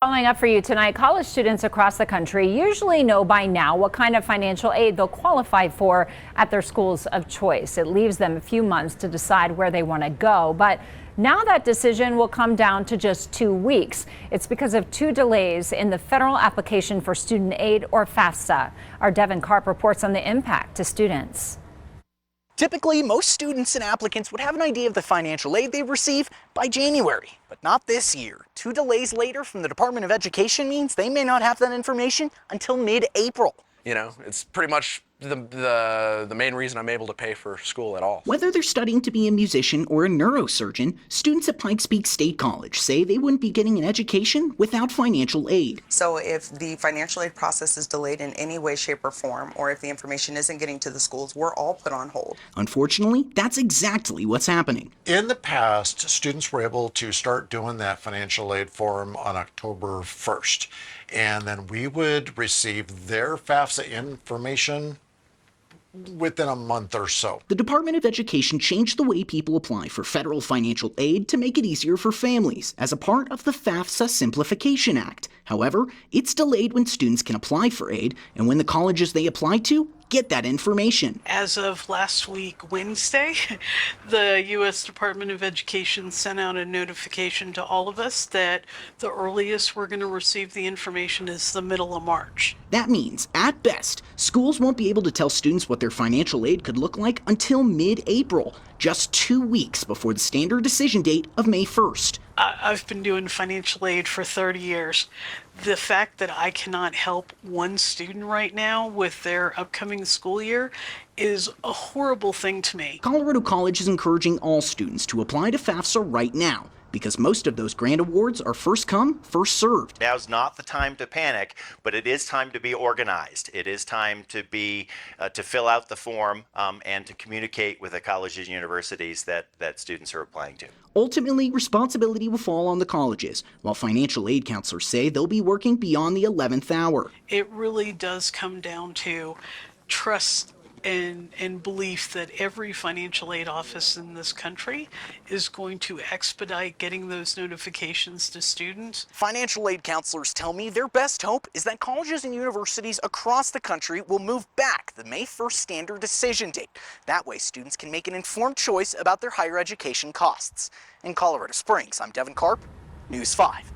Following up for you tonight, college students across the country usually know by now what kind of financial aid they'll qualify for at their schools of choice. It leaves them a few months to decide where they want to go. But now that decision will come down to just 2 weeks. It's because of 2 delays in the federal application for student aid, or FAFSA. Our Devin Karp reports on the impact to students. Typically, most students and applicants would have an idea of the financial aid they receive by January, but not this year. 2 delays later from the Department of Education means they may not have that information until mid-April. You know, it's pretty much the main reason I'm able to pay for school at all. Whether they're studying to be a musician or a neurosurgeon, students at Pikes Peak State College say they wouldn't be getting an education without financial aid. So if the financial aid process is delayed in any way, shape, or form, or if the information isn't getting to the schools, we're all put on hold. Unfortunately, that's exactly what's happening. In the past, students were able to start doing that financial aid form on October 1st, and then we would receive their FAFSA information within a month or so. The Department of Education changed the way people apply for federal financial aid to make it easier for families as a part of the FAFSA Simplification Act. However, it's delayed when students can apply for aid and when the colleges they apply to get that information. As of last week, Wednesday, the U.S. Department of Education sent out a notification to all of us that the earliest we're going to receive the information is the middle of March. That means, at best, schools won't be able to tell students what their financial aid could look like until mid-April, just 2 weeks before the standard decision date of May 1st. I've been doing financial aid for 30 years. The fact that I cannot help one student right now with their upcoming school year is a horrible thing to me. Colorado College is encouraging all students to apply to FAFSA right now, because most of those grant awards are first come, first served. Now's not the time to panic, but it is time to be organized. It is time to be to fill out the form and to communicate with the colleges and universities that students are applying to. Ultimately, responsibility will fall on the colleges, while financial aid counselors say they'll be working beyond the 11th hour. It really does come down to trust and belief that every financial aid office in this country is going to expedite getting those notifications to students. Financial aid counselors tell me their best hope is that colleges and universities across the country will move back the May 1st standard decision date. That way, students can make an informed choice about their higher education costs. In Colorado Springs, I'm Devin Karp, News 5.